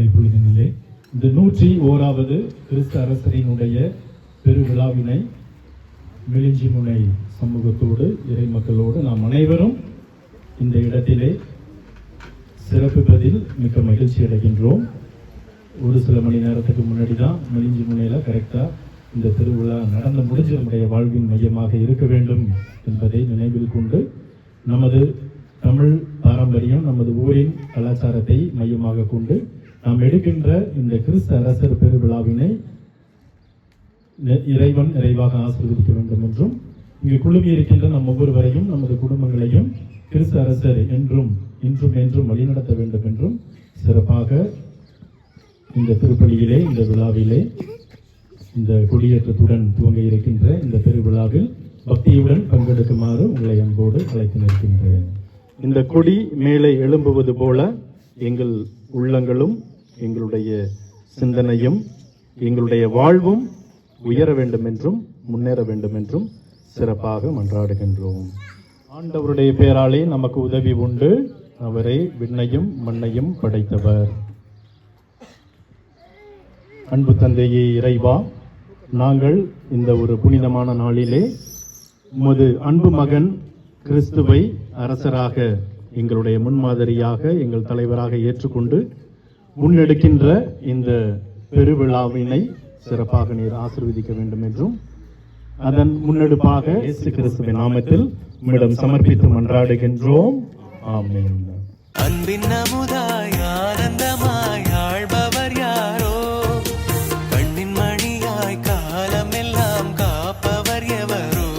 காலை பொழுதினிலே இந்த 101வது கிறிஸ்து அரசரினுடைய பெருவிழாவினை மெலிஞ்சிமுனை சமூகத்தோடு இறை மக்களோடு நாம் அனைவரும் இந்த இடத்திலே சிறப்பிப்பதில் மிக்க மகிழ்ச்சி அடைகின்றோம். ஒரு சில மணி நேரத்துக்கு முன்னாடி தான் மெலிஞ்சிமுனையில் கரெக்டாக இந்த திருவிழா நடந்து முடிஞ்ச நம்முடைய வாழ்வின் மையமாக இருக்க வேண்டும் என்பதை நினைவில் கொண்டு நமது தமிழ் பாரம்பரியம், நமது ஊரின் கலாச்சாரத்தை மையமாக கொண்டு நாம் எடுக்கின்ற இந்த கிறிஸ்து அரசர் பெருவிழாவினை இறைவன் நிறைவாக ஆசீர்வதிக்க வேண்டும் என்றும், இங்கு குழுமி இருக்கின்ற நம் ஒவ்வொருவரையும் நமது குடும்பங்களையும் கிறிஸ்து அரசர் என்றும் என்றும் வழிநடத்த வேண்டும் என்றும் சிறப்பாக இந்த திருப்பலியிலே, இந்த விழாவிலே, இந்த கொடியேற்றத்துடன் துவங்க இருக்கின்ற இந்த பெருவிழாவில் பக்தியுடன் பங்கெடுக்குமாறு உங்களை அன்போடு அழைத்து நிற்கின்றேன். இந்த கொடி மேலே எழும்புவது போல எங்கள் உள்ளங்களும் எங்களுடைய சிந்தனையும் எங்களுடைய வாழ்வும் உயர வேண்டும் என்றும் முன்னேற வேண்டும் என்றும் சிறப்பாக மன்றாடுகின்றோம். ஆண்டவருடைய பேராலே நமக்கு உதவி உண்டு. அவரே விண்ணையும் மண்ணையும் படைத்தவர். அன்பு தந்தையே இறைவா, நாங்கள் இந்த ஒரு புனிதமான நாளிலே உமது அன்பு மகன் கிறிஸ்துவை அரசராக, எங்களுடைய முன்மாதிரியாக, எங்கள் தலைவராக ஏற்றுக்கொண்டு முன்னெடுக்கின்ற இந்த பெருவிழாவினை சிறப்பாக நீர் ஆசீர்வதிக்க வேண்டும் என்றும், அதன் முன்னெடுப்பாக இயேசு கிறிஸ்துவின் நாமத்தில் உம்மிடம் சமர்ப்பித்து மன்றாடுகின்றோம். ஆமென். அன்பின் அமுதாய் ஆனந்தமாய் ஆள்பவர் யாரோ, கண்ணின் மணியாய் காலமெல்லாம் காப்பவர் எவரோ.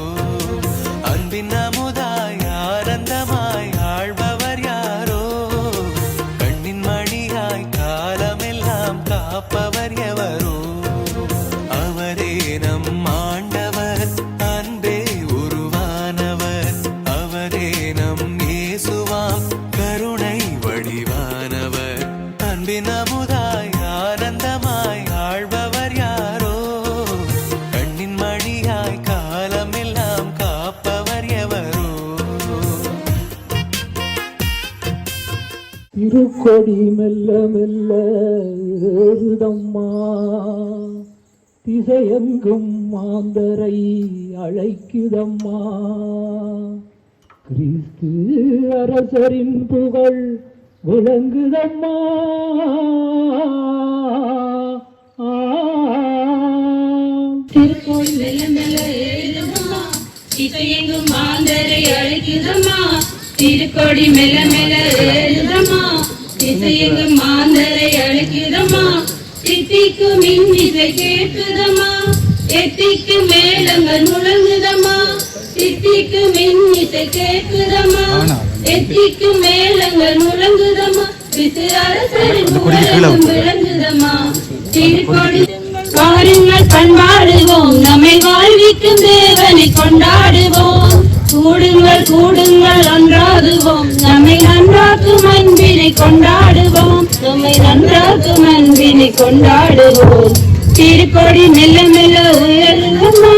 அன்பின் அமுதாய் ஆனந்தமாய் ஆள்பவர் யாரோ, கண்ணின் மணியாய் காலமெல்லாம் காப்பவர் எவரோ. அவரே நம் ஆண்டவர், அன்பே உருவானவர். அவரே நம் இயேசுவாம், கருணை வடிவானவர். அன்பின் அமுதாய் ஆனந்தமாய் ஆள்பவர் யாரோ, கண்ணின் மணியாய் காலமெல்லாம் காப்பவர் எவரோ. திருக்கொடி மெல்ல மெல்ல ஏறுதம்மா, திசையெங்கும் மாந்தரை அழைக்குதம்மா. கிறிஸ்து அரசரின் புகழ் விளங்குதம்மா. திருக்கோள் மெல்ல மெல்ல ஏறுதம்மா, திசையெங்கும் மாந்தரை அழைக்குதம்மா. திருக்கோடி மெல்ல மெல்ல ஏறுதம்மா, திசையெங்கும் மாந்தரை அழைக்குதம்மா. தித்திக்கு மின்னிசை கேட்குதம்மா, எத்திக்கு மேளங்கள் முழங்குதம்மா. தித்திக்கு மின்னிசை கேட்குதம்மா, எத்திக்கு மேளங்கள் முழங்குதம்மா. விசு அரசரின் புகழும் விளங்குதம்மா. திருக்கோடி பாருங்கள் பண்பாடுவோம், நம்மை வாழ்விக்கும் தேவனை கொண்டாடுவோம். கூடுங்கள் கூடுங்கள் ஒன்றாகுவோம், நம்மை நன்றாக்கும் அன்பினை கொண்டாடுவோம். நம்மை நன்றாக்கும் அன்பினை கொண்டாடுவோம். திருக்கொடி மெல்ல மெல்ல உயருதம்மா,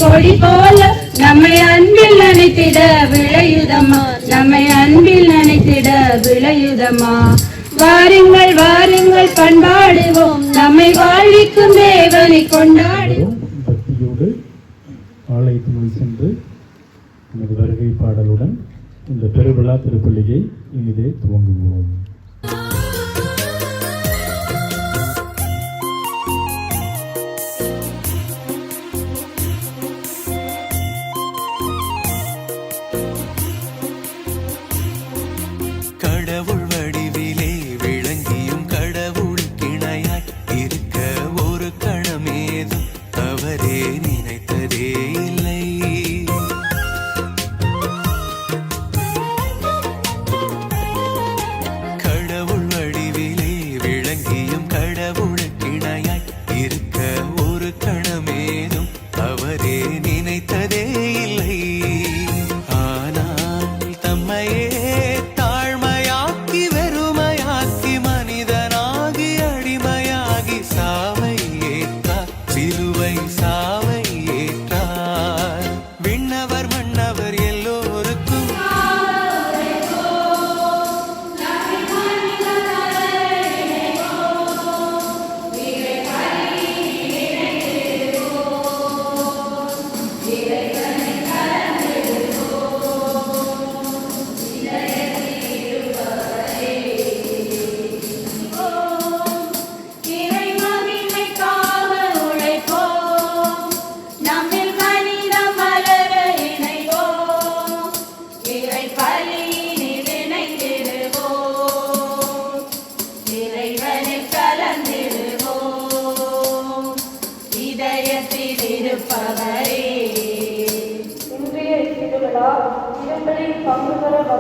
கொடி போல நம்மை அன்பில் நினைத்திட விளையுதம்மா. நம்மை அன்பில் நினைத்திட விளையுதம்மா. வாருங்கள் வாருங்கள் பண்பாடுவோம், நம்மை வாழ்விக்கும் தேவனை கொண்டாடுவோம். பக்தியோடு ஆலயத்தினுள் சென்று நமது வருகை பாடலுடன் இந்த பெருவிழா திருப்பள்ளியை இனிதே துவங்குவோம். கடவுள் வடிவிலே விளங்கியும் கடவுள் கிணையாய் இருக்க ஒரு கணமேதும் அவரே நினைத்ததே இல்லை. கடவுள் வடிவிலே விளங்கியும் கடவுள் கிணையாய் இருக்க ஒரு கணமேதும் அவரே நினைத்ததே இல்லை. ஆனால் தம்மையே தாழ்மையாக்கி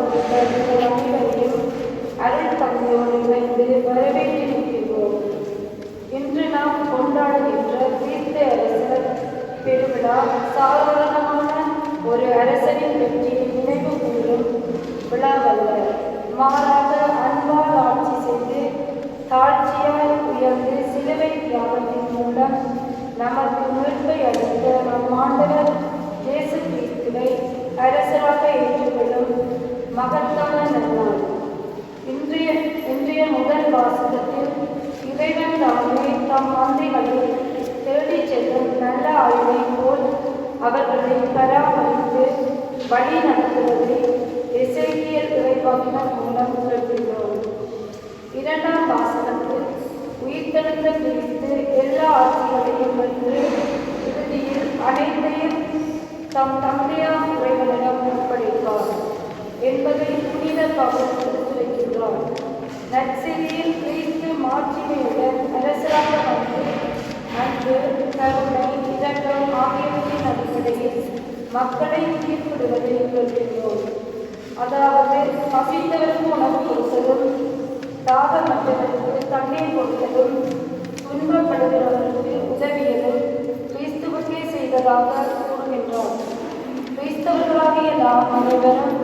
வந்துள்ள உங்கள் அனைவரையும் அருள் தந்தையோடு இணைந்து வரவேற்றிருக்கிறோம். இன்று நாம் கொண்டாடுகின்ற கிறிஸ்து அரசர் பெருவிழா சாதாரணமான ஒரு அரசரின் வெற்றியை நினைவு கூறும் விழாவல்ல, மாறாக அன்பால் ஆட்சி செய்து தாழ்ச்சியாய் உயர்ந்து சிலுவை தியாகத்தின் மூலம் நமக்கு மீட்பை அளித்த நம் ஆண்டவர் இயேசு கிறிஸ்துவை அரசராக ஏற்றுக்கொள்ளும் மகத்தான நன்னாள். இன்றைய முதல் வாசகத்தில் இறைவன் தாமே தம் மந்தைகளை தேடிச் செல்லும் நல்ல ஆய்வை போல் அவர்களை பராமரித்து வழி நடத்துவதை எசேக்கியேல் இறைவாக்கினர் மூலம் கேட்கிறோம். இரண்டாம் வாசகத்தில் உயிர்த்தெழுந்த கிறிஸ்து எல்லா ஆட்சிகளையும் வென்று இறுதியில் அனைத்தையும் தம் தந்தையார் இறைவனிடம் ஒப்படைப்பார் என்பதை புனித பவுல் எடுத்துரைக்கின்றார். நற்செய்தியில் கிறிஸ்து மாட்சிமையுடன் அரசராக வந்து அன்பு, கருணை, இரக்கம் ஆகியவற்றின் அடிப்படையில் மக்களை தீர்ப்பிடுவதை கேட்கின்றோம். அதாவது பசித்தவருக்கு உணவு கொடுத்ததும், தாகமற்றவருக்கு தண்ணீர் கொடுத்ததும், துன்பப்படுகிறவர்களுக்கு உதவியதும் கிறிஸ்துவுக்கே செய்ததாக கூறுகின்றார். கிறிஸ்தவர்களாகிய நாம் அனைவரும்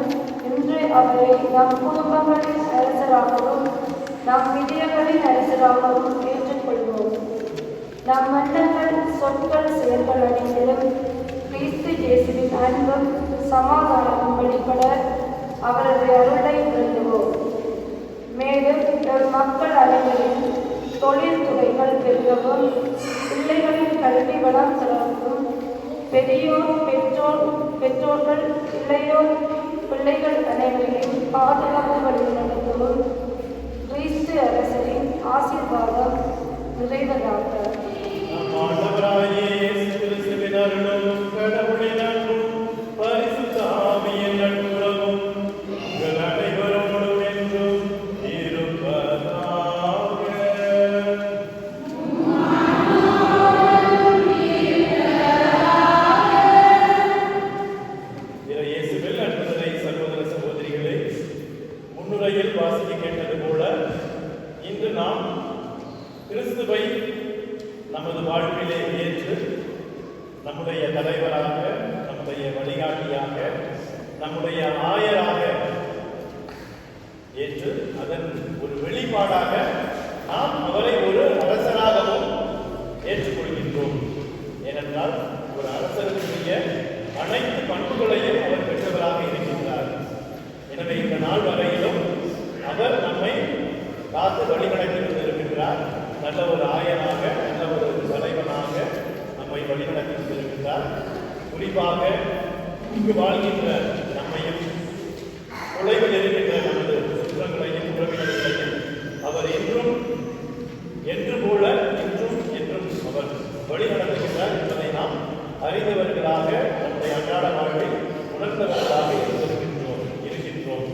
இன்று அவரை நம் குடும்பங்களின் அரசராகவும் நம் விஜயங்களின் அரசராகவும் ஏற்றுக்கொள்வோம். நம் மன்னர்கள் சொற்கள் செயல்கள் அனைத்திலும் கிறிஸ்து இயேசுவின் அன்பும் சமாதானமும் வெளிப்பட அவரது அருளை வேண்டுவோம். மேலும் மக்கள் அனைவரின் தொழில்துறைகள் பெருகவும், பிள்ளைகளின் கல்வி வளம் சிறக்கும், பெரியோர் பெற்றோர்கள் இளையோர் பிள்ளைகள் அனைவரையும் பாதுகாப்பு வழி நடத்தவும் கிறிஸ்து அரசரின் ஆசீர்வாதம் நிறைவதாக. வாசிக்க கேட்டது போல இன்று நாம் கிறிஸ்துவை நமது வாழ்விலே ஏற்று நம்முடைய தலைவராக, நம்முடைய வழிகாட்டியாக, நம்முடைய ஆயராக ஏற்று அதன் ஒரு வெளிப்பாடாக நாம் அவரை ஒரு அரசராகவும் ஏற்றுக்கொள்கின்றோம். ஏனென்றால் ஒரு அரசருக்குரிய அனைத்து பண்புகளையும் அவர் பெற்றவராக இருக்கின்றார். எனவே இந்த நாள் வரையிலும் அவர் நம்மை காத்து வழிநடத்தி கொண்டிருக்கின்றார். நல்ல ஒரு ஆயனாக, நல்ல ஒரு தலைவனாக நம்மை வழிநடத்தி கொண்டிருக்கின்றார். குறிப்பாக இங்கு வாழ்கின்ற நம்மையும், தொலைவில் இருக்கின்ற நமது சுற்றங்களையும் உறவினர்களையும் அவர் என்று போல இன்றும் என்றும் அவர் வழிநடத்துகின்றார் என்பதை நாம் அறிந்தவர்களாக நம்முடைய அன்றாட வாழ்வில் உணர்ந்தவர்களாக இருக்கின்றோம்.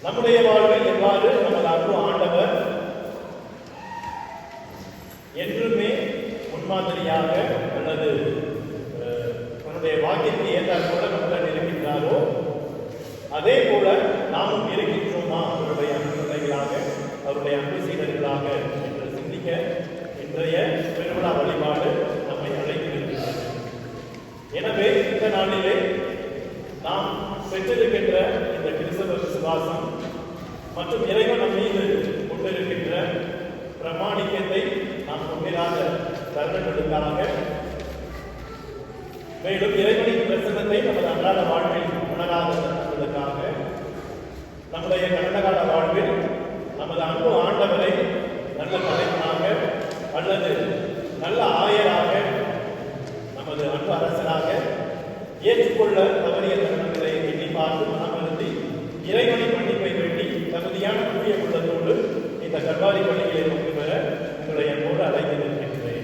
நம்முடைய வாழ்வில் எவ்வாறு நமது அன்பு ஆண்டவர் என்றுமே முன்மாதிரியாக அல்லது அவருடைய வாக்கியத்தை ஏற்றால் கூட நம்முடன் இருக்கின்றாரோ, அதே போல நாமும் இருக்கின்றோமா அவருடைய அன்பு பிள்ளைகளாக, அவருடைய அன்பு சீடர்களாக என்று சிந்திக்க இன்றைய பெருவிழா வழிபாடு நம்மை அழைத்திருக்கிறது. எனவே இந்த நாளிலே நாம் பெற்றிருக்கின்ற இந்த கிறிஸ்தவ விசுவாசம் மற்றும் இறைவன் நம் மீது கொண்டிருக்கின்ற பிரமாணிக்கத்தை நாம் கொண்டிராத தருணங்களுக்காக, மேலும் இறைவனின் பிரசன்னத்தை நமது அன்றாட வாழ்வில் உணராத தருணங்களுக்காக, நம்முடைய கடந்த கால வாழ்வில் நமது அன்பு ஆண்டவரை நல்ல தலைவனாக அல்லது நல்ல ஆயராக, நமது அன்பு அரசராக ஏற்றுக்கொள்ள தவறிய தருணங்களை எண்ணி பார்த்து மனமருந்தி இறைவனின் மன்னிப்பை வேண்டி தகுதியான புதிய உள்ளத்தோடு இந்த கல்வாரி பள்ளிகளை நோக்கி வர உங்களை என்னோடு அழைத்து நிற்கின்றேன்.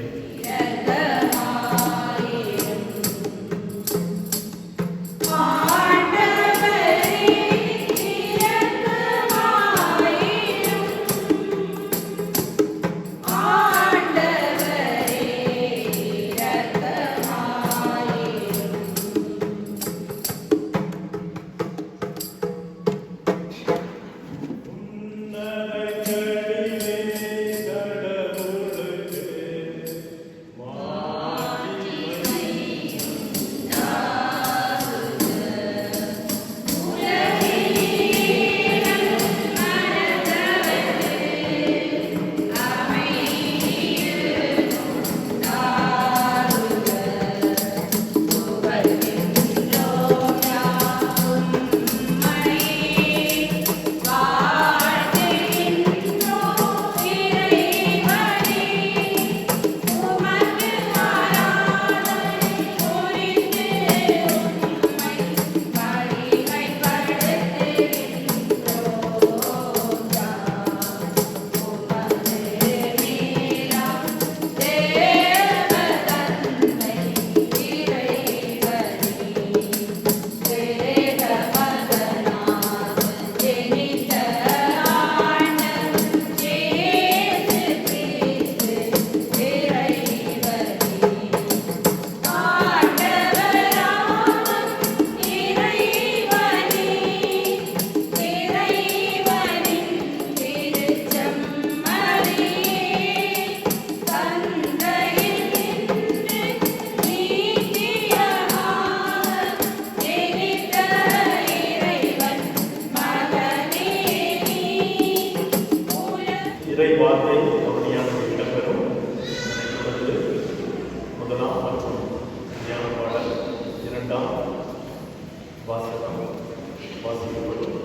இறை வார்த்தை கவனியாக இடம்பெறும். தொடர்ந்து முதலாம் மற்றும் ஞான பாடல் இரண்டாம் வாசகம் வாசிக்கப்படும்.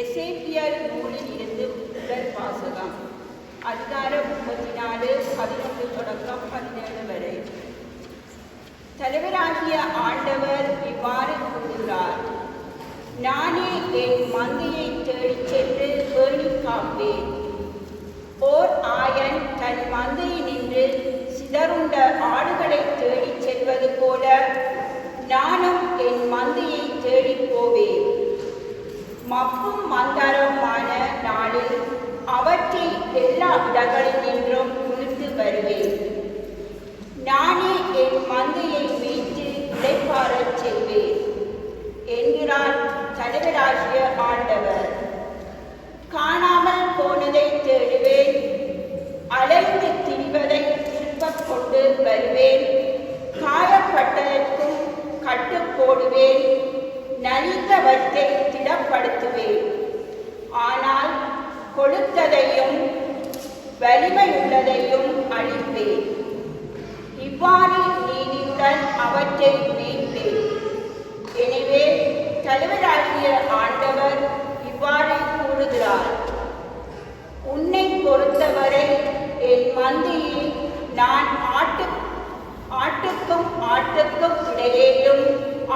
எசேக்கியேல் நூலில் இருந்து முதல் வாசகம். அதிகாரம் 34, 11 தொடக்கம் 17 வரை. தலைவராகிய ஆண்டவர் இவ்வாறு கூறுகிறார்: நானே என் மந்தையை தேடிச் சென்று பேணி காப்பேன். ஓர் ஆயன் தன் மந்தையை நின்று சிதறுண்ட ஆடுகளை தேடிச் செல்வது போல நானும் என் மந்தையை தேடிப் போவேன். மப்பும் மந்தாரமான நாளில் அவற்றை எல்லா இடங்களில் நின்றும் இழுத்து வருவேன். நானே என் மந்தையை மீட்டு இளைப்பாறச் செய்வேன் என்கிறார் தலைவராகிய ஆண்டவர். காணாமல் போனதை தேடுவேன், அலைந்து திரிவதை திருப்பக் கொண்டு வருவேன். காயப்பட்டதற்கும் கட்டு போடுவேன், நலிந்தவற்றை திடப்படுத்துவேன். ஆனால் கொழுத்ததையும் வலிமையுள்ளதையும் அழிப்பேன். இவ்வாறு நீதியுடன் அவற்றை மீட்பேன். எனவே தலைவராகிய ஆண்டவர் இவ்வாறு கூறுகிறார்: உன்னை பொறுத்தவரை என் மந்தையை நான் ஆட்டுக்கும் ஆட்டுக்கும் இடையேயும்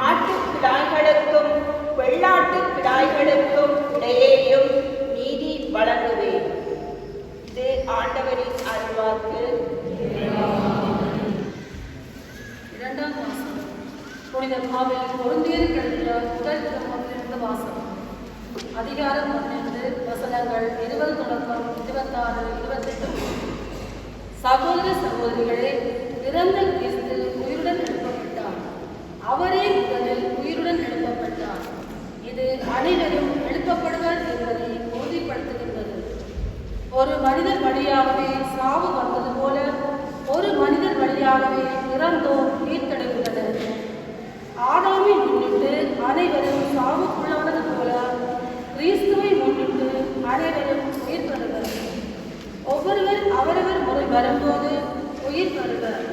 ஆட்டுக்கிடாய்களுக்கும் வெள்ளாட்டு கிடாய்களுக்கும் இடையேயும் நீதி வழங்குவேன். இது ஆண்டவரின் அருள்வாக்கு. இரண்டாம் வாசகம். புனித பாவில் கொரிந்தியருக்கு எழுதிய முதல் திருமுகத்திலிருந்து வாசகம். அதிகாரம் 15, வசனங்கள் 20 தொடக்கம் 26, 28. சகோதர சகோதரிகளே, இறந்த கிறிஸ்து உயிருடன் எழுப்பப்பட்டார். அவரே முதலில் உயிருடன் எழுப்பப்பட்டார். இது அனைவரும் எழுப்பப்படுவர் என்பதை உறுதிப்படுத்துகின்றது. ஒரு மனிதர் வழியாகவே சாவு வந்தது போல ஒரு மனிதர் வழியாகவே இறந்தோர் உயிர்த்தெழுகின்றனர். ஆதாமை முன்னிட்டு அனைவரும் சாவுக்குள்ளானது போல கிறிஸ்துவை முன்னிட்டு அனைவரும் உயிர் பெறுவர். ஒவ்வொருவர் அவரவர் முறை வரும்போது உயிர் பெறுவர்.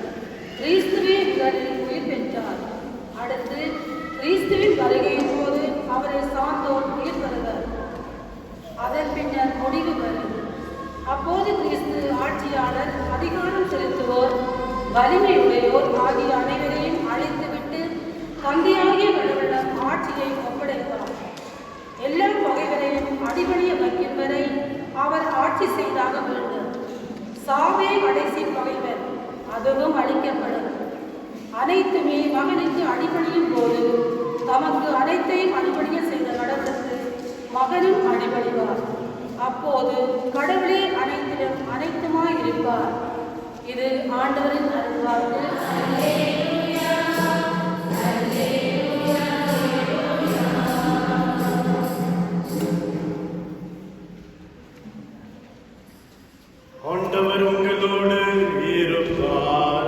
கிறிஸ்துவே முதலில் உயிர் பெற்றார். அடுத்து கிறிஸ்துவின் வருகையின் போது அவரை சார்ந்தோர் உயிர் பெறுவர். அதன் பின்னர் முடிவு வரும். அப்போது கிறிஸ்து ஆட்சியாளர், அதிகாரம் செலுத்துவோர், வலிமை உடையோர் ஆகிய அனைவரையும் அழைத்துவிட்டு தந்தையாகிய கடவுளிடம் ஆட்சியை ஒப்படைப்பார். எல்லா பகைவரையும் அடிபணிய வைக்கும் வரை அவர் ஆட்சி செய்தாக வேண்டும். சாவே கடைசி பகைவர், அதுவும் அழிக்கப்படும். அனைத்துமே மகனுக்கு அடிபணியும் போது தமக்கு அனைத்தையும் அடிபணிய செய்த கடவுளுக்கு மகனும் அடிபணிவார். அப்போது கடவுளே அனைத்திலும் அனைத்துமாய் இருப்பார். இது ஆண்டவரின் அருள்வாக்கு. ஆண்டவர் உங்களோடு இருப்பாராக.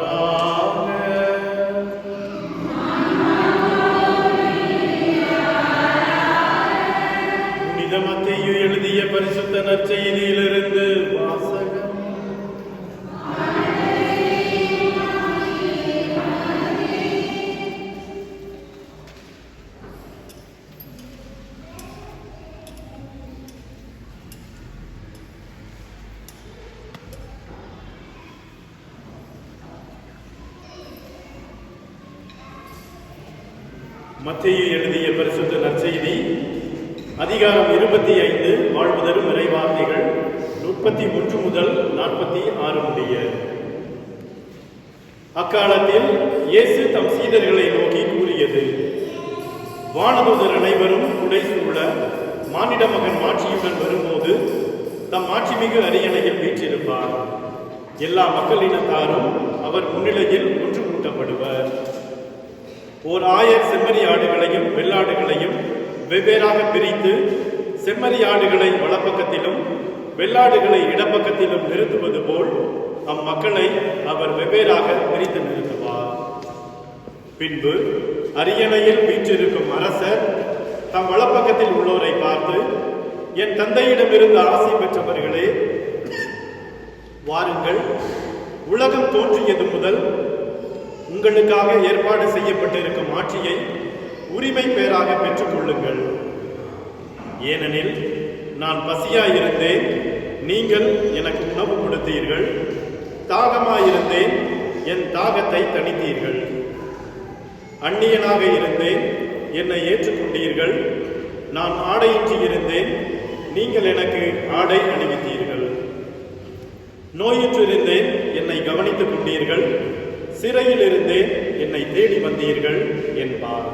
மத்தேயு எழுதிய பரிசுத்த நற்செய்தி அதிகாரம் 25 வாழ்வு தரும் இறைவார்த்தைகள் 31 முதல் 46 முடிய. அக்காலத்தில் இயேசு தம் சீடர்களை நோக்கி கூறியது: வானதூதர் அனைவரும் புடைசூழ மானிட மகன் மாட்சியுடன் வரும்போது தம் மாட்சிமிகு அரியணையில் வீற்றிருப்பார். எல்லா மக்களினத்தாரும் அவர் முன்னிலையில் ஒன்று கூட்டப்படுவர். ஓர் ஆயர் செம்மறி ஆடுகளையும் வெள்ளாடுகளையும் வெவ்வேறாக பிரித்து செம்மறி ஆடுகளை வலப்பக்கத்திலும் வெள்ளாடுகளை இடப்பக்கத்திலும் நிறுத்துவது போல் அம்மக்களை அவர் வெவ்வேறாக பிரித்து நிறுத்துவார். பின்பு அரியணையில் வீற்றிருக்கும் அரசர் தம் வலப்பக்கத்தில் உள்ளோரை பார்த்து, என் தந்தையிடமிருந்து ஆசை பெற்றவர்களே, வாருங்கள், உலகம் தோன்றியது முதல் உங்களுக்காக ஏற்பாடு செய்யப்பட்டிருக்கும் ஆட்சியை உரிமை பேராக பெற்றுக் கொள்ளுங்கள். ஏனெனில் நான் பசியாயிருந்தேன், நீங்கள் எனக்கு உணவு கொடுத்தீர்கள். தாகமாயிருந்தேன், என் தாகத்தை தணித்தீர்கள். அந்நியனாக இருந்தேன், என்னை ஏற்றுக்கொண்டீர்கள். நான் ஆடையின்றி இருந்தேன், நீங்கள் எனக்கு ஆடை அணிவித்தீர்கள். நோயுற்றிருந்தேன், என்னை கவனித்துக் கொண்டீர்கள். சிறையில் இருந்தேன், என்னை தேடி வந்தீர்கள் என்பார்.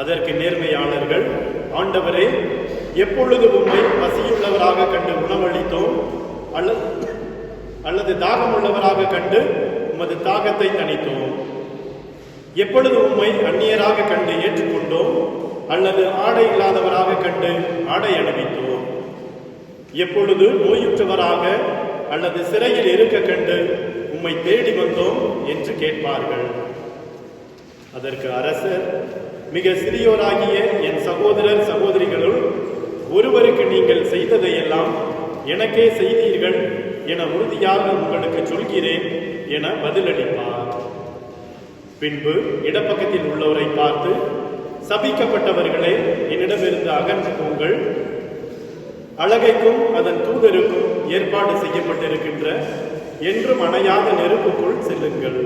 அதற்கு நேர்மையாளர்கள், ஆண்டவரே, எப்பொழுது உம்மை பசியுள்ளவராக கண்டு உணவளித்தோம், அல்லது தாகமுள்ளவராக கண்டு உமது தாகத்தை தணித்தோம்? எப்பொழுது உம்மை அந்நியராக கண்டு ஏற்றுக்கொண்டோம், அல்லது ஆடை இல்லாதவராக கண்டு ஆடை அணிவித்தோம்? எப்பொழுது நோயுற்றவராக அல்லது சிறையில் இருக்க கண்டு உம்மை தேடி வந்தோம் என்று கேட்பார்கள். அதற்கு அரசர், மிக சிறியோராகிய என் சகோதரர் சகோதரிகளுள் ஒருவருக்கு நீங்கள் செய்ததையெல்லாம் எனக்கே செய்தீர்கள் என உறுதியாக உங்களுக்கு சொல்கிறேன் என பதிலளிப்பார். பின்பு இடப்பக்கத்தில் உள்ளோரை பார்த்து, சபிக்கப்பட்டவர்களே, என்னிடமிருந்து அகன்று போங்கள். அழகைக்கும் அதன் தூதருக்கும் ஏற்பாடு செய்யப்பட்டிருக்கின்ற என்றும் அணையாத நெருப்புக்குள் செல்லுங்கள்.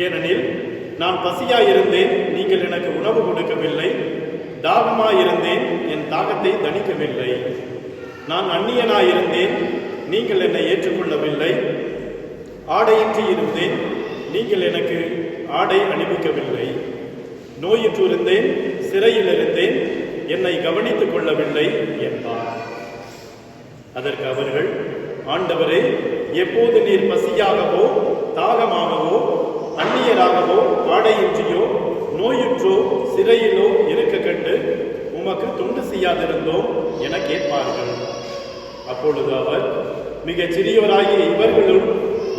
ஏனெனில் நான் பசியாயிருந்தேன், நீங்கள் எனக்கு உணவு கொடுக்கவில்லை. தாகமாயிருந்தேன், என் தாகத்தை தணிக்கவில்லை. நான் அந்நியனாயிருந்தேன், நீங்கள் என்னை ஏற்றுக்கொள்ளவில்லை. ஆடையின்றி இருந்தேன், நீங்கள் எனக்கு ஆடை அணிவிக்கவில்லை. நோயுற்றிருந்தேன், சிறையில் இருந்தேன், என்னை கவனித்துக் கொள்ளவில்லை என்பார். அதற்கு அவர்கள், ஆண்டவரே, எப்போது நீர் பசியாகவோ தாகமாகவோ அந்நியராகவோ ஆடையின்றியோ நோயுற்றோ சிறையிலோ இருக்க கண்டு உமக்கு தொண்டு செய்யாதிருந்தோம் என கேட்பார்கள். அப்பொழுது அவர், மிகச் சிறியோராகிய இவர்களுள்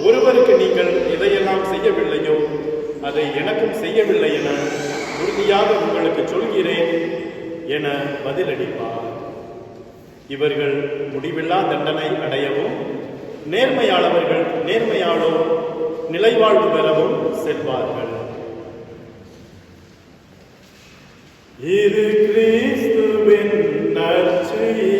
ஒருவருக்கு நீங்கள் எதையெல்லாம் செய்யவில்லையோ அதை எனக்கும் செய்யவில்லை என உறுதியாக உங்களுக்கு சொல்கிறேன் என பதிலளிப்பார். இவர்கள் முடிவில்லா தண்டனை அடையவும், நேர்மையாளோ நிலைவாழ்வு பெறவும் செல்வார்கள். இது கிறிஸ்துவின் நற்செய்தி.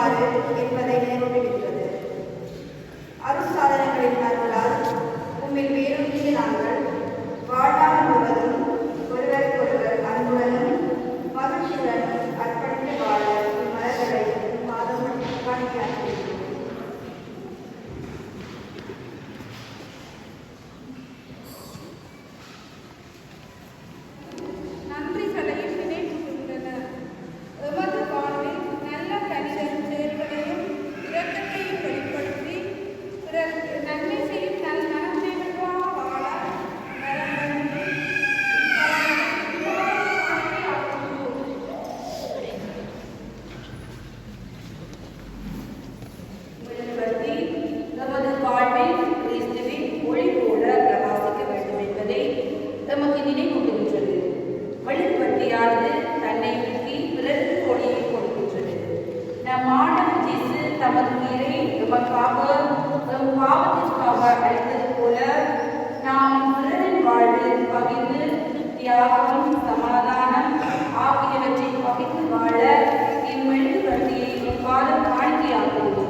செய்யுமாறு என்பதை நினைவூட்டுகின்றது. அருட்சாதனங்களின் அருளால் உம்மில் வேரூன்றிய நாங்கள் வாழ்நாள் முழுவதும் ஒருவருக்கொருவர் அன்புடனும் மகிழ்ச்சியுடனும் அர்ப்பணித்து வாழ இம்மலர்களை மாதம் காணிக்கையாக்குகிறோம். நன்றிகளையும் நினைவூட்டுகின்றன. எமது வாழ்வில் நல்ல கனிதரும் செயல்களையும் இரக்கத்தையும் வெளிப்படுத்தி பிறருக்கு நன்மை செய்யும் நல் மனநிறைவாக வாழ நலமடைந்து வெளிப்படுத்தி நமது வாழ்வில் கிறிஸ்துவின் ஒளி போல பிரகாசிக்க வேண்டும் என்பதை நமக்கு நினைவூட்டுகின்றது. வெளிப்பட்டியானது தன்னை விட்டு பிறருக்கு ஒளியை கொடுக்கின்றது. நம் ஆண்டவர் இயேசு தமது உயிரை எமக்காக எம் பாவத்திற்காக அளித்தது போல நாம் பிறரின் வாழ்வில் பகிர்ந்து தியாகம், சமாதானம் ஆகியவற்றை பகிர்ந்து வாழ இம்மெழுகுவர்த்தியை எக்காலம் காணிக்கையாக்குகிறோம்.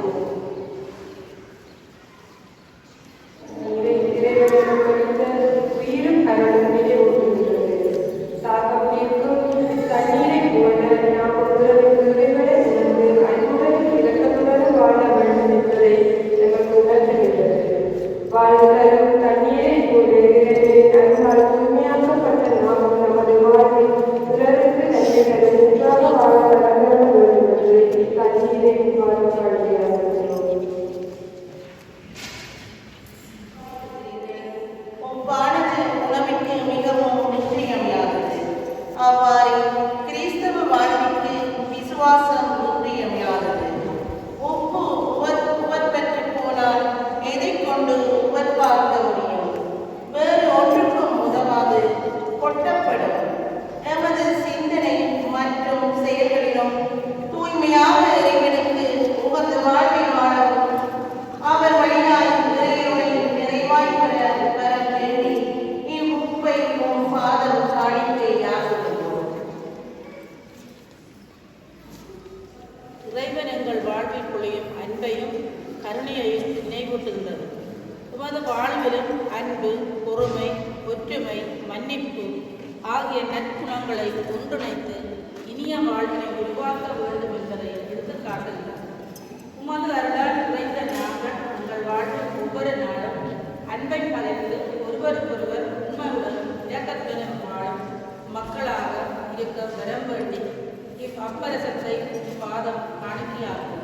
உயிரும் கடலும் நினைவூட்டுகின்றது. தாகத்திற்கும் தண்ணீரை போல நாம் ஒருவருக்கு இறைவனை உணர்ந்து அன்புடன் இரக்கத்துடன் வாழ வேண்டும் என்பதை நமக்கு உணர்த்துகின்றது. வாழ்வரும் தண்ணீரை போல இறைவனின் அருளால் தூய்மையாக்கப்பட்ட நாம் நமது வாழ்வில் பிறருக்கு நன்மை தரும் ஒன்றாக வாழ வளர வேண்டும் என்று இத்தண்ணீரை வாழும் வாழ்க்கையாகிறோம். ஒவ்வானது உணவுக்கு மிகவும் இன்றியமையாதது. அவ்வாறு கிறிஸ்தவ வாழ்விற்கு விசுவாசம் இன்றியமையாதது. உப்பு உவர்பற்று போனால் எதை கொண்டு உவர்ப்பாக்க முடியும்? வேறு ஒன்றுக்கும் உதவாது, கொட்டப்படும். எமது சிந்தனை மற்றும் செயல்களிலும் தூய்மையாக இறைவனுக்கு உகந்த வாழ்வை வாழவும் அவர் வழியாய் இறைவனை நிறைவாய் பெற வேண்டி இவ்வுப்பை உம் பாதம் காணிக்கையாக்குகிறோம். இறைவன் எங்கள் வாழ்வில் பொழியும் அன்பையும் கருணையையும் நினைவூட்டுகின்றது. உமது வாழ்விலும் அன்பு, பொறுமை, ஒற்றுமை, மன்னிப்பு ஆகிய நற்குணங்களை ஒன்றிணைத்து இனிய வாழ்வினை உருவாக்க வேண்டும் என்பதை எடுத்துக்காட்டுகிறது. உமது அருளால் நிறைந்த நாங்கள் உங்கள் வாழ்வில் ஒவ்வொரு நாளும் அன்பை பகிர்ந்து ஒருவருக்கொருவர் உண்மையுடன் இரக்கத்துடன் வாழும் மக்களாக இருக்க வரம் வேண்டி அப்பரசத்தை பாதம் காணிக்கையாகும்.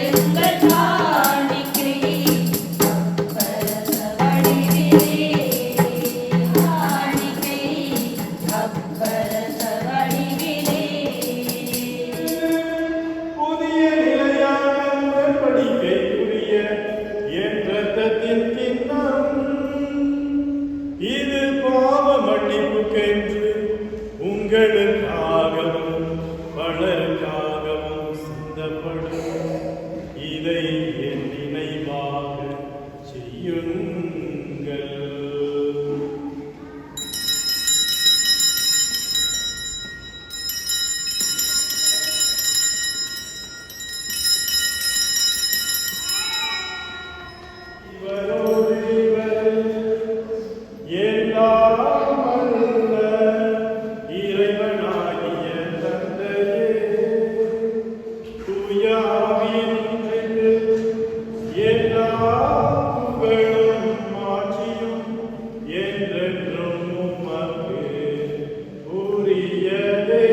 எங்கள் இதை என் நினைவாக செய்யுங்கள். இவரோடு இவர் எல்லாம் வல்ல இறைவனாகிய தந்தையே, தூய ஆவியின் ஒன்றிற்கு எல்லா புகழும் ஆட்சியும் என்றென்றும் உமக்கு உரியதே.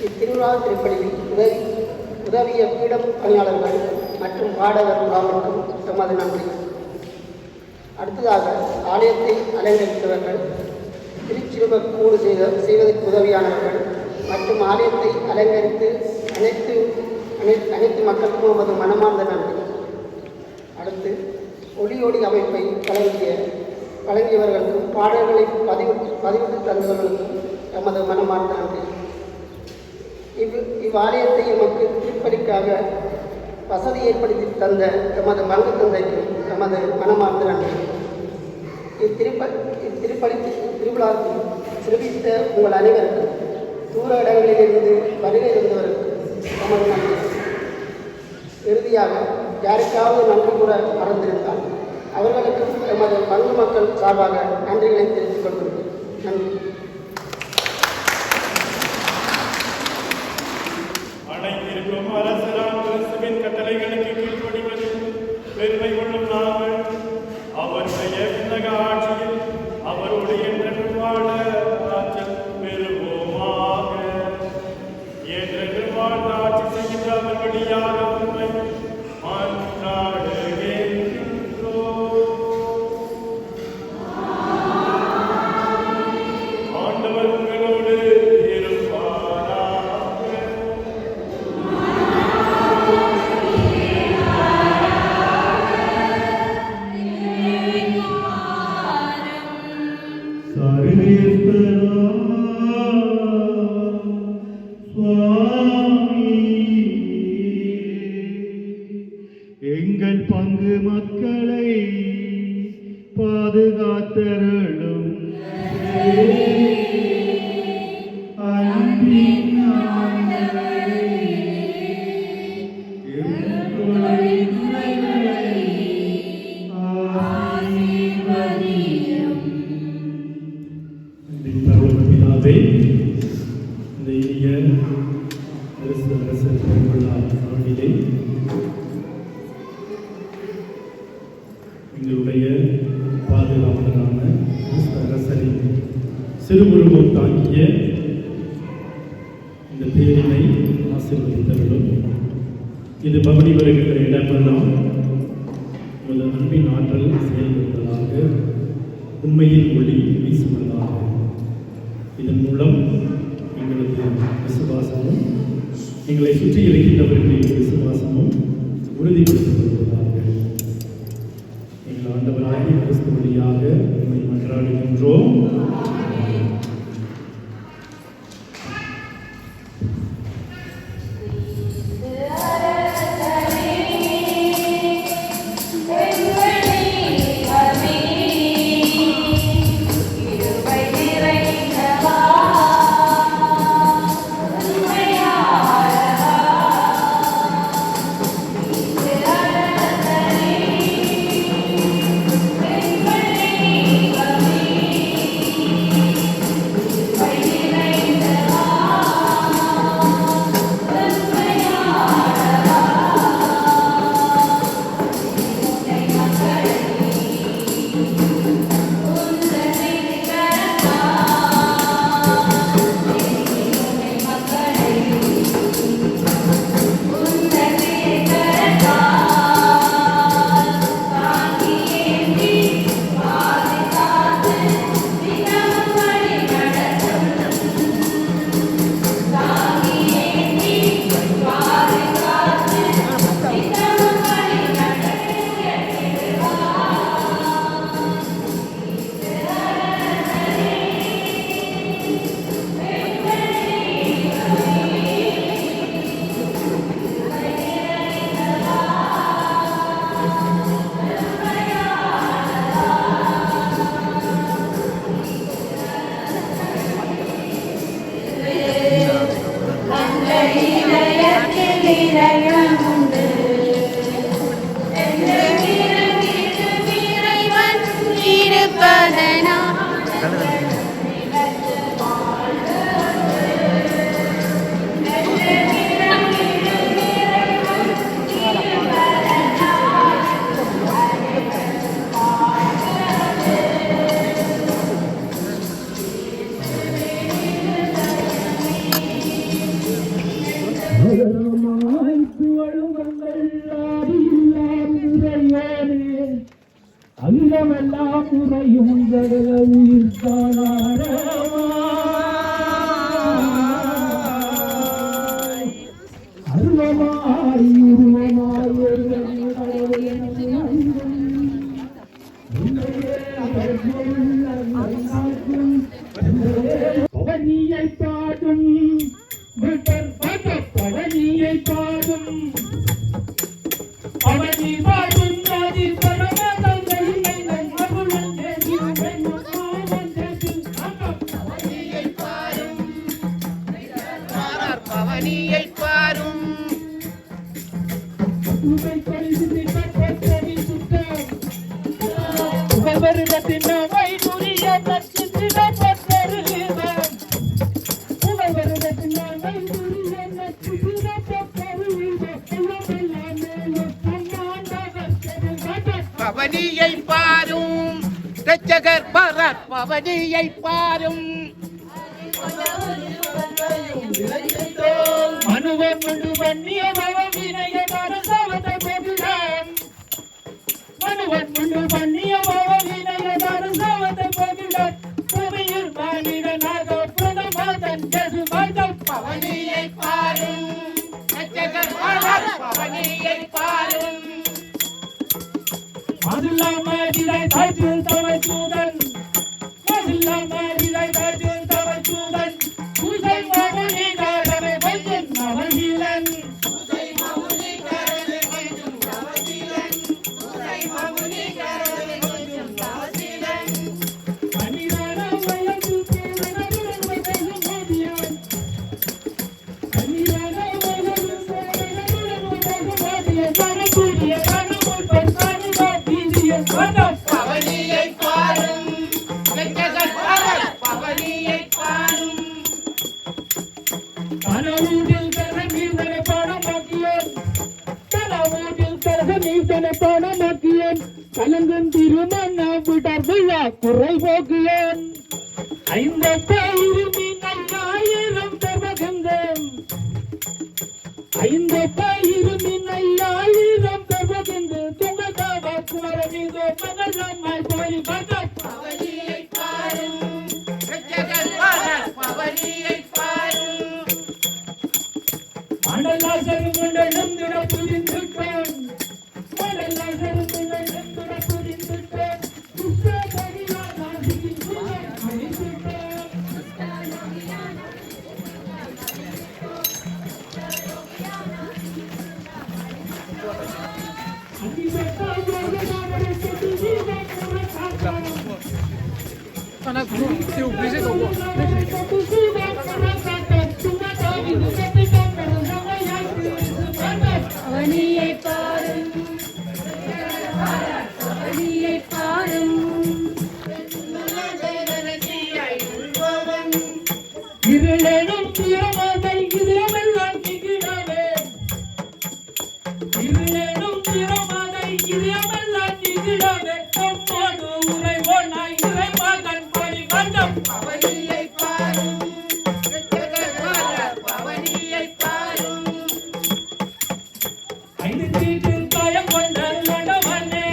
இத்திருவிழா திருப்பலியில் உதவிய பீடம் பணியாளர்கள் மற்றும் பாடகர் முகாமிற்கும் எமது நன்றி. அடுத்ததாக ஆலயத்தை அலங்கரித்தவர்கள், திருச்சிறுவ கூடு செய்வதற்கு உதவியானவர்கள் மற்றும் ஆலயத்தை அலங்கரித்து அனைத்து மக்களுக்கும் எமது மனமார்ந்த நன்றி. அடுத்து ஒளியோடி அமைப்பை வழங்கியவர்களுக்கும் பாடல்களை பதிவிட்டு தந்தவர்களுக்கும் எமது மனமார்ந்த நன்றி. இவ்வாலயத்தை எமக்கு திருப்பலிக்காக வசதி ஏற்படுத்தி தந்த எமது பங்கு தந்தைக்கும் எமது மனமார்ந்த நன்றி. திருவிழாவுக்கு சிறப்பித்த உங்கள் அனைவருக்கும் தூர இடங்களிலிருந்து வருகை இருந்தவருக்கும் எமது நன்றி. இறுதியாக யாருக்காவது நன்றி கூற மறந்திருந்தால் அவர்களுக்கும் எமது பங்கு மக்கள் சார்பாக நன்றிகளை தெரிவித்துக் கொள்கிறேன். நன்றி. அனைத்திற்கும் அரசராம் கிறிஸ்துவின் கட்டளைகளுக்கு கீழ்ப்படிவது பெருமை கொள்ளும் நாங்கள் அவருடைய விண்ணக ஆட்சியில் அவருடைய என்றென்றும் வாழ ஆற்றல் பெறுவோமாக. என்றென்றும் வாழ்ந்த ஆட்சி செய்கின்ற அவர் வழியாக உண்மை ஆண்டவர் உங்களோடு எங்கள் பங்கு மக்களை பாதுகாத்தருளும். அன்பின் ஆண்டவரே, எங்களை ஆசீர்வதியும். பிதாவே, இந்த இனிய அரசர் பெருவிழா நாளிலே எங்களுடைய பாதுகாவலரான அரசரின் சிறுகுருவம் தாங்கிய இந்த தேரினை ஆசீர்வதித்தவர்களும் இது பவனி வருகின்ற இடமெல்லாம் உமது அன்பின் ஆற்றல் செயல்படுவதாக, உண்மையில் ஒளி வீசுவதாக. இதன் மூலம் எங்களது விசுவாசமும் எங்களை சுற்றி இருக்கின்றவர்களின் விசுவாசமும் உறுதிப்படுத்தப்படுவதாக. எங்கள் ஆண்டவராகிய கிறிஸ்து வழியாக உம்மை மன்றாடுகின்றோம். புகழுங்கள் ஆதியில்லாம் உரையோனே அகிலமெல்லாம் உரையும் ஜகத உயிர் அருவமாய் உருவமாய் பவனியை பாடும் பவனியை பாடும் பவனி பாடும் நதி பவனியை பாரும் பவனியை பாரும் ரட்சகர் பரத் பவனியை பாரும் மனுவன் முழு வன்னிய வினய நரசவத போகிறான் மனுவன் முழு வன்னிய வினய நரசவத போகிறான் புவியில் மாநிலனாக பிரதமதன் ஜசுமதம் பவனியை பாரும் ரட்சகர் பரத் பவனியை பாரும் மதுல்லாமதிலை தாஜுல் தவசூதன் மதுல்லாமதிலை தாஜுல் தவசூதன் பூஜை மௌனி காரவே வைத்தும் நவசீலன் பூஜை மௌனி காரவே வைத்தும் நவசீலன் பூஜை மௌனி காரவே வைத்தும் நவசீலன் அனிரான வயது கேவலன் வைத்தும் மோதியான் அனிரான வயது கேவலன் வைத்தும் மோதியான் கரகுடிய கரமுல் பர்சானி வாதிய பவனியை பாரும் ரட்சகர் பரத் பவனியை பாரும் கனவூரில் கரநீர்தனை பாடமாக்கியோன் கனவூரில் கரநீர்தனை பாடமாக்கியோன் கலங்கும் திருமண விடர் விழா குறை போக்கியோன் 50,000 மீன் தர்மகந்தம் 50,000 மீன் தர்மகந்து துங்ககாவ குமரனிதோ மகளமாய் போய் பகத் பவனியை பாரும் ரட்சகர் பரத் பவனியை பாரும் மண்டலாசரும் மண்டலந்துட புரிந்துட்டான் மண்டலாசரும் மண்டலந்துட புரிந்துட்டான் புஷ்பகரியா நாசிகின் புஷ்பம் அணிந்துட்டான் அதிபத்தா யோகனாவரை செட்டு ஜீவன் முறக்காட்டான் C'est obligé d'en voir. அவனியை பாரும் அவனியை பாரும் இருளேனும் திறமதை இதயமெல்லாம் நிகிடவே இருளேனும் திறமதை இதயமெல்லாம் நிகிடவே நம்மோடு உறைவோனாய் இறைமகன் பரிவண்டம் பவனியை பாரும் ரட்சகர் பரத் பவனியை பாரும் ஐந்து தீட்டில் காயம் கொண்ட நடவனே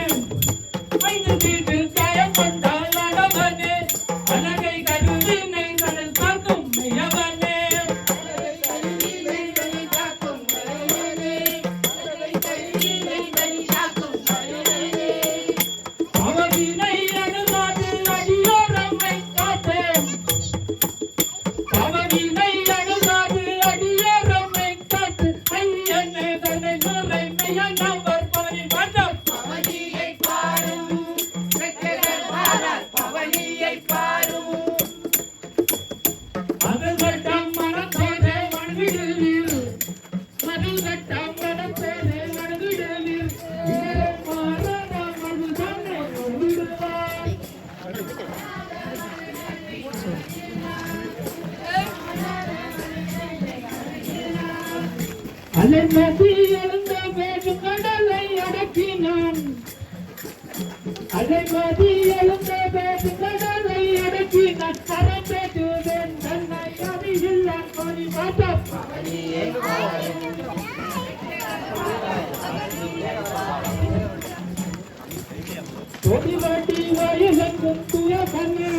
ஐந்து தீட்டில் காயம் கொண்ட நடவனே அழகை கருவினை கடல் காக்கும் மையவனே அவவினை அணுகாது அடியோரம்மை காத்தேன் அவவினை அணுகாது அடியோரம்மை காத்து ஐயனே தன்னை நுரை மையனவர் பவனி வண்டம் பவனியை பாரும் ரட்சகர் பரத் பவனியை பாரும் மதில் கட்டம் மனத்தோடே வணங்கிடுவீர் மதில் கட்டம் மனத்தோடே வணங்கிடுவீர் இதே மாறாத மது தன்னை வணங்கிடுவார் அலைமதி எழுந்த வேறு கடலை அடக்கினான் அலைமதி எழுந்த வேறு கடலை அடக்கினான் கரப்பேற்றுவேன் தன்னை அறிவில்லை பரிமாற்றம் பவனியை பாரும் தொடிபாட்டி வயலங்கும் துயவனே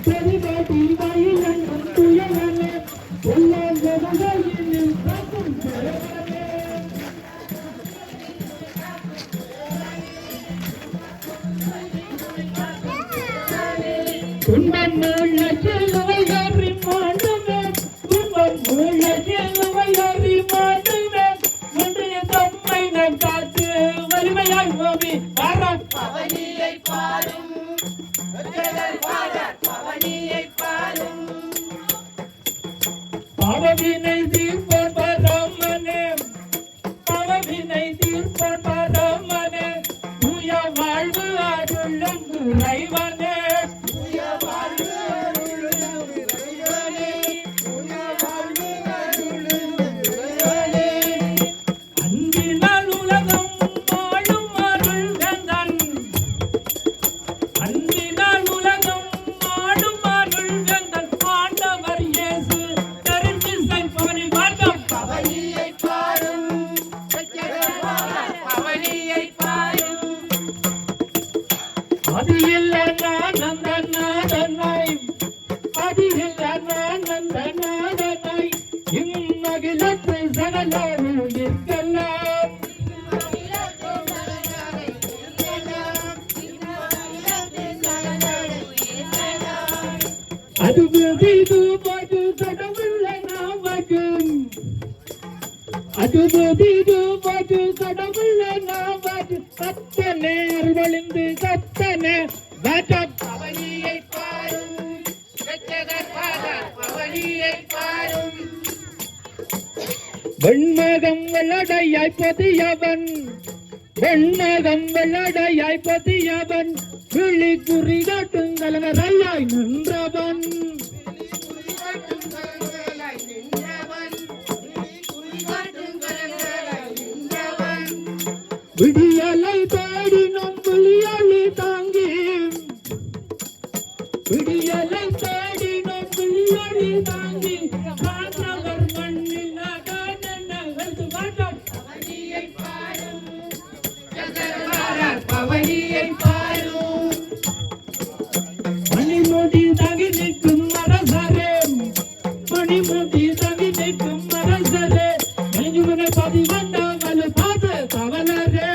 தொடிபாட்டி வயலங்கும் துயவனே எல்லாம் ஜெகதயினில் காக்கும் ஜெகதனே துன்பம் உள்ள செல்லுவை அறி மாண்டுமே துன்பம் உள்ள செல்லுவை அறி மாண்டுமே ஒன்றிய தம்மை நாம் காத்து வலிமையாய் ஓவி வாரம் பவனியை பாரும் பவனியை பாரும் பாவவினை தீர்ப்போன் பரமனே பாவவினை தீர்ப்போன் பரமனே தூய வாழ்வு அருளும் இறைவனே அன்பினால் உலகம் வாழும் அருள் வேந்தன் அன்பினால் உலகம் வாழும் அருள் வேந்தன் ஆண்டவர் இயேசு தெரிஞ்சிசை பவனி வாட்டம் பவனியை பாரும் பவனியை பாரும் அது இல்லை நான் அந்த நாதனை அது இல்லை நான் அந்த நாதனை இம்மகிழத்து சகலரு இருக்கலாம் அது இது பாட்டு கடவுளை நாம் வாக்கும் அது இது பாட்டு கடவுளை நாம் வாக்கு கத்தனே அருள்வழிந்து கத்தனே வாட்டம் பவனியை பாரும் பவனியை பாரும் வெண்மகம் வெள்ளடையாய் பதியவன் வெண்மகம் வெள்ளடையாய் பதியவன் விழி குறி காட்டுங்கலவரையாய் நின்றவன் விடியலை தேடினும் விழியொளி தாங்கி விடியலை தேடினும் விழியொளி தாங்கி காற்றவர் மண்ணில் அகன்று வாட்டம் பவனியை பாரும் பவனியை பாரும் மணிமுடி தங்கி நிற்கும் அரசரே மணிமுடி தங்கி நிற்கும் அரசரே நெஞ்சுவனை பதிவந்தாமல் பார்த்து கவலரே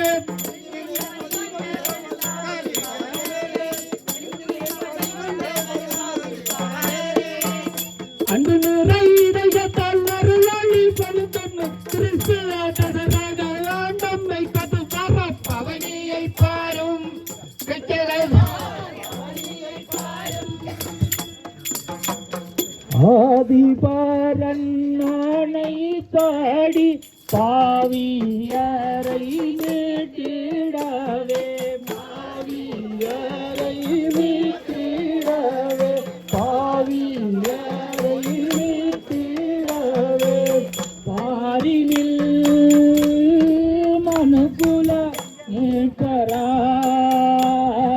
அன்பு நிறை இதயத்தால் அருளாளி பழுத்தம் கிறிஸ்து ஆண்டவராக ஆண்டம்மை கத்து பாரம் பவனியை பாரும் ஆதிபாரன் நானை தாடி பாவியரை மீட்டிடவே பாவியரை மீட்டிடவே பாவியரை மீட்டிடவே பாரினில் மனுகுல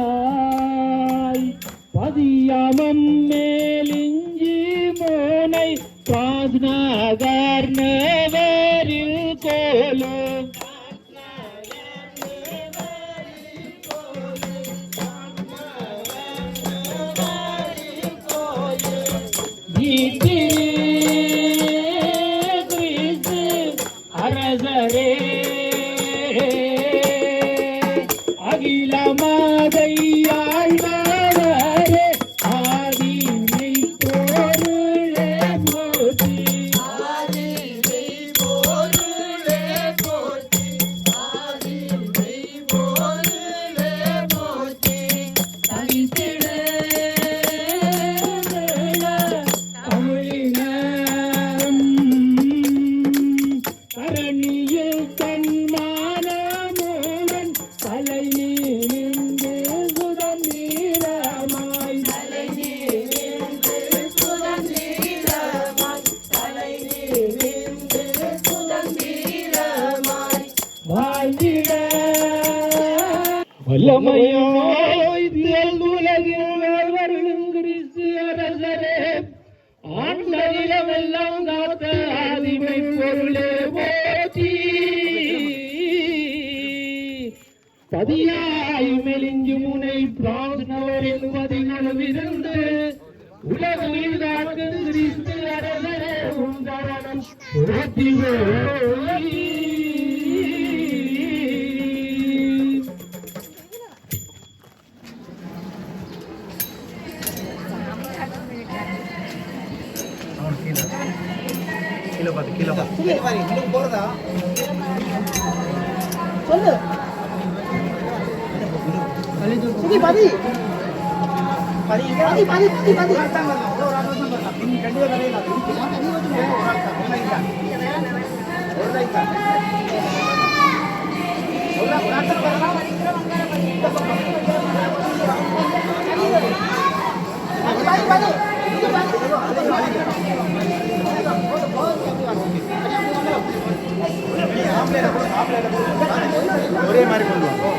மீட்டராய் பதியாமம் மேலிஞ்சி மோனை பாத்நகர் நேவரில் கோலும் கிறிஸ்து அரசரே அகிலமாதையாழ்வாரே ஆதிமை பொருளே போற்றி ஆதிமை பொருளே போற்றி ஆதிமை பொருளே போற்றி தனித்திட தமிழினம் கரணியில் தன்மானமுடன் தலை நீந்து சுதந்திரமாய் தலை நீவிந்து சுதந்திரமாய் தலை நீவிந்து சுதந்திரமாய் வாழ்ந்திட வல்லமையாய் உலகில் வருளும் கிறிஸ்து அரசரே ஆண்டனிலமெல்லாம் காத்த ஆதிமை பொருளே போற்றி பதியாய் மெலிஞ்சு முனை பிரான்ஸ்னவரின் பதிகளும் இருந்து உலகில் காத்து கிறிஸ்து அரசரே உந்தரணம் போற்றிவே. ஒரே மாதிரி கொண்டு வா.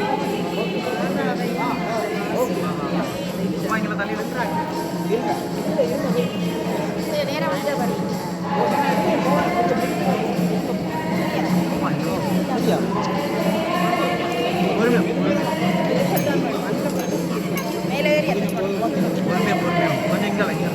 கொஞ்சம் இங்க வைங்க.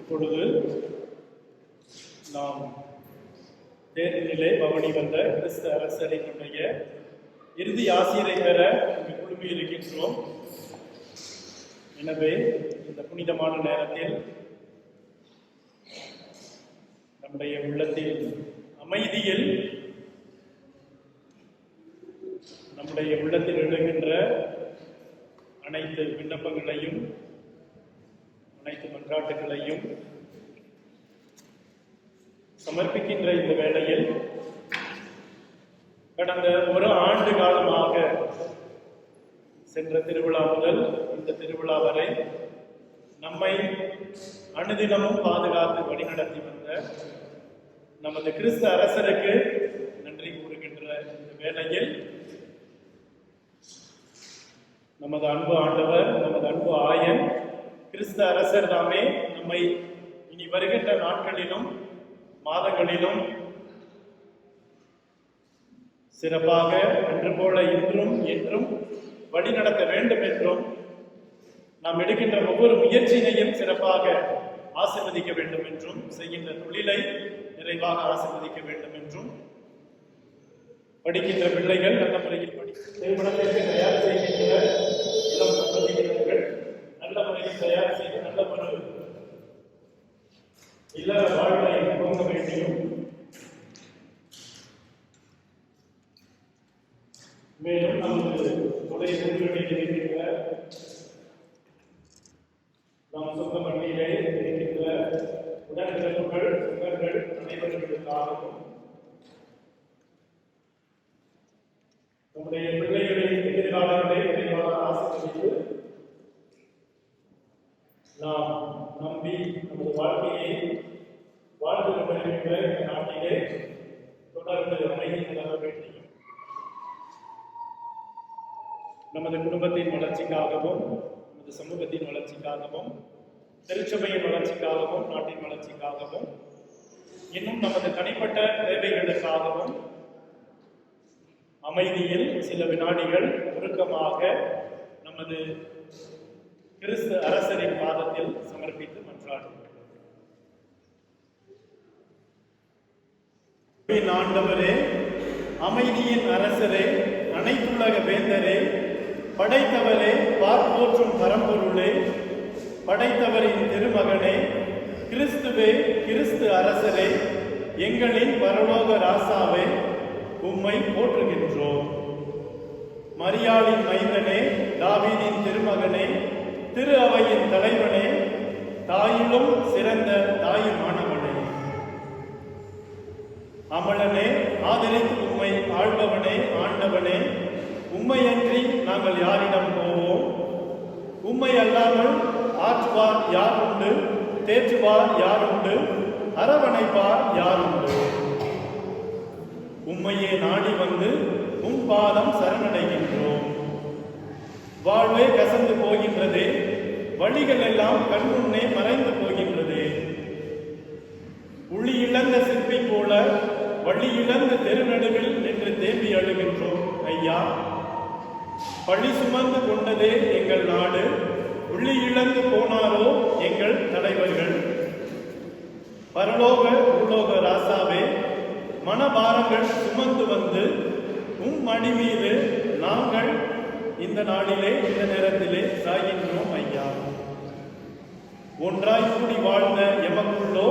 இப்பொழுது நாம் தேர்தலிலே பவனி வந்த கிறிஸ்து அரசரினுடைய இறுதி ஆசிரை பெற இங்கு குழுமி இருக்கின்றோம். எனவே இந்த புனிதமான நேரத்தில் நம்முடைய உள்ளத்தில் அமைதியில் நம்முடைய உள்ளத்தில் எழுகின்ற அனைத்து விண்ணப்பங்களையும் அனைத்து மன்றாட்டுகளையும் சமர்ப்பிக்கின்ற இந்த வேளையில் கடந்த ஒரு ஆண்டு காலமாக சென்ற திருவிழா முதல் இந்த திருவிழா வரை நம்மை அனுதினமும் பாதுகாத்து வழிநடத்தி வந்த நமது கிறிஸ்து அரசருக்கு நன்றி கூறுகின்ற இந்த வேளையில் நமது அன்பு ஆண்டவர், நமது அன்பு ஆயன் கிறிஸ்து அரசர் தாமே நம்மை இனி வருகின்ற நாட்களிலும் மாதங்களிலும் சிறப்பாக அன்று போல இன்றும் என்றும் வழிநடத்த வேண்டும் என்றும் நாம் எடுக்கின்ற ஒவ்வொரு முயற்சியினையும் சிறப்பாக ஆசீர்வதிக்க வேண்டும் என்றும் செய்கின்ற தொழிலை நிறைவாக ஆசீர்வதிக்க வேண்டும் என்றும் படிக்கின்ற பிள்ளைகள் நல்ல முறையில் திருமணத்திற்கு தயார் செய்கின்ற இளம் தம்பதியினர்கள் நல்ல முறையில் தயார் செய்து நல்ல ஒரு இல்லற வாழ்வை துவங்க வேண்டியும் மேலும் நமது உடைய முன்னிலையில் இருக்கின்ற நம் சொந்த மண்ணிலே இருக்கின்ற உடன்பிறப்புகள் சுகர்கள் அனைவர்களுக்காகவும் நம்முடைய பிள்ளைகளின் எதிர்காலங்களை விரைவாக ஆசீர்வதித்து நாம் நம்பி நமது வாழ்க்கையை வாழ்ந்து கொண்டிருக்கின்ற இந்த நாட்டிலே தொடர்ந்து அமைதி நிலவ வேண்டியும் நமது குடும்பத்தின் வளர்ச்சிக்காகவும் நமது சமூகத்தின் வளர்ச்சிக்காகவும் திருச்சபையின் வளர்ச்சிக்காகவும் நாட்டின் வளர்ச்சிக்காகவும் இன்னும் நமது தனிப்பட்ட தேவைகளுக்காகவும் அமைதியில் சில வினாடிகள் உருக்கமாக நமது கிறிஸ்து அரசரின் பாதத்தில் சமர்ப்பித்து மன்றாடுவோம். ஆண்டவரே, அமைதியின் அரசரே, அனைத்துலக வேந்தரே, படைத்தவரே, பார்ப்போற்றும் பரம்பொருளே, படைத்தவரின் திருமகனே, கிறிஸ்துவே, கிறிஸ்து அரசரே, எங்களின் பரலோக ராசாவே, உம்மை போற்றுகின்றோம். மரியாளின் மைந்தனே, தாவீதின் திருமகனே, திரு அவையின் தலைவனே, தாயிலும் சிறந்த தாயுமானவனே, அமலனே, ஆதரித்து உம்மை ஆள்பவனே, ஆண்டவனே, உம்மையன்றி நாங்கள் யாரிடம் போவோம்? உம்மை அல்லாமல் ஆற்றுவார் யார் உண்டு? தேற்றுவார் யார் உண்டு? அரவணைப்பார் யார் உண்டு? உம்மையே நாடி வந்து உம் பாதம் சரணடைகின்றோம். வாழ்வே கசந்து போகின்றதே, வழிகள் எல்லாம் கண்முன்னே மறைந்து போகின்றதே. உளி இழந்த சிற்பி போல வழி இழந்த தெருநடுவில் நின்று தேம்பி அழுகின்றோம். ஐயா, பழி சுமந்து கொண்டதே எங்கள் நாடு, உள்ளி இழந்து போனாரோ எங்கள் தலைவர்கள். பரலோக பூலோக ராசாவே, மனபாரங்கள் சுமந்து வந்து உம் மணி மீது நாங்கள் இந்த நாளிலே இந்த நேரத்திலே சாகின்றோம். ஐயா, ஒன்றாய் கூடி வாழ்ந்த எமக்குள்ளோ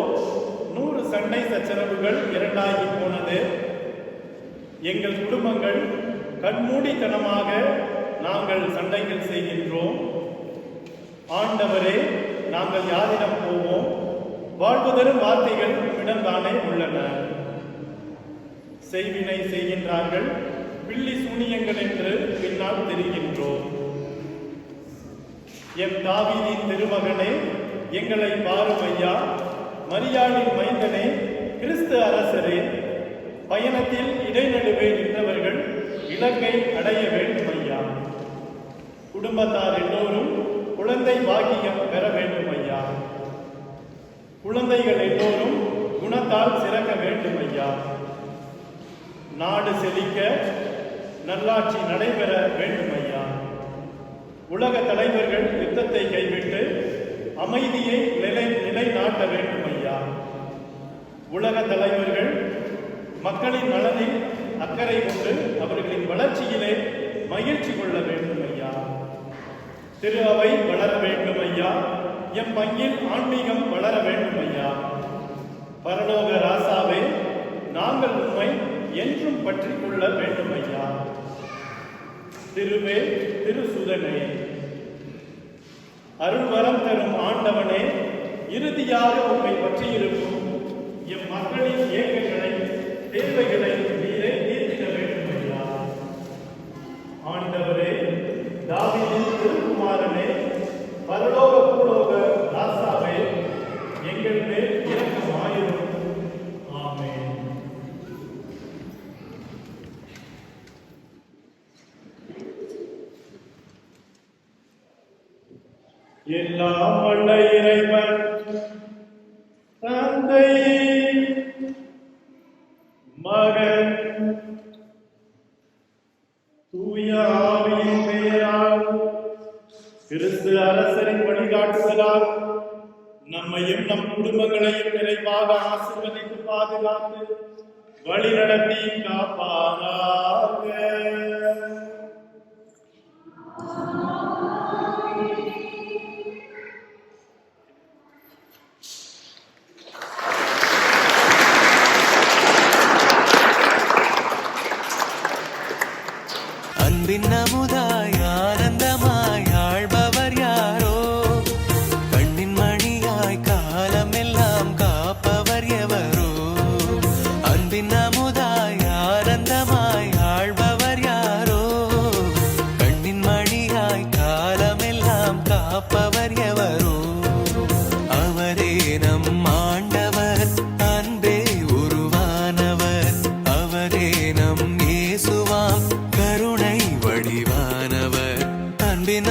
100 சண்டை சச்சரவுகள் இரண்டாகி போனது. எங்கள் குடும்பங்கள் கண்மூடித்தனமாக நாங்கள் சண்டைகள் செய்கின்றோம். ஆண்டவரே, நாங்கள் யாரிடம் போவோம்? வாழ்வுதரும் வார்த்தைகள் உம்மிடம்தானே உள்ளன. செய்வினை செய்கின்றார்கள், பில்லி சூனியங்கள் என்று பின்னால் தெரிகின்றோம். எம் தாவீதின் திருமகனே, எங்களை பாரும் ஐயா. மரியாளின் மைந்தனே, கிறிஸ்து அரசரே, பயணத்தில் இடைநடுவே நின்றவர்கள் இலக்கை அடைய வேண்டும் ஐயா. குடும்பத்தார் எல்லோரும் குழந்தை பாக்கியம் பெற வேண்டும் ஐயா. குழந்தைகள் எல்லோரும் குணத்தால் சிறக்க வேண்டும் ஐயா. நாடு செழிக்க நல்லாட்சி நடைபெற வேண்டும் ஐயா. உலக தலைவர்கள் யுத்தத்தை கைவிட்டு அமைதியை நிலைநாட்ட வேண்டும் ஐயா. உலக தலைவர்கள் மக்களின் நலனில் அக்கறை கொண்டு அவர்களின் வளர்ச்சியிலே மகிழ்ச்சி கொள்ள வேண்டும் ஐயா. திரு அவை வளர வேண்டும் ஐயா. எம் பங்கில் ஆன்மீகம் வளர வேண்டும் ஐயா. பரலோக ராசாவே, நாங்கள் உம்மை என்றும் பற்றிக் கொள்ள வேண்டும் ஐயா. திருவே திருசுதனே, அருள்வரம் தரும் ஆண்டவனே, இறுதியாக உம்மை பற்றியிருக்கும் எம் மக்களின் ஏக்கங்களை தேவைகளை நீரே தீர்த்திட வேண்டும் ஐயா. ஆண்டவரே, தாவீதின் திருக்குமாரனே, பரலோக பூலோக ராசாவே, எங்கள் மேல் இரக்கமாயிரும். ஆமென். எல்லாம் வல்ல இறைவன் தந்தை, மகன், தூய ஆவியின் பெயரால் கிறிஸ்து அரசரின் வழிகாட்டுதலால் நம்மையும் நம் குடும்பங்களையும் நிறைவாக ஆசீர்வதித்து பாதுகாத்து வழி நடத்தி காப்பாராக. அன்பின் அமுதாய் ஆனந்தமாய் ஆள்பவர் யாரோ, கண்ணின் மணியாய் காலமெல்லாம் காப்பவர் எவரோ. அன்பின் அமுதாய் ஆனந்தமாய் ஆள்பவர் யாரோ, கண்ணின் மணியாய் காலமெல்லாம் காப்பவர் எவரோ. அவரே நம் ஆண்டவர், அன்பே உருவானவர். அவரே நம் இயேசுவாம், கருணை வடிவானவர். அன்பின்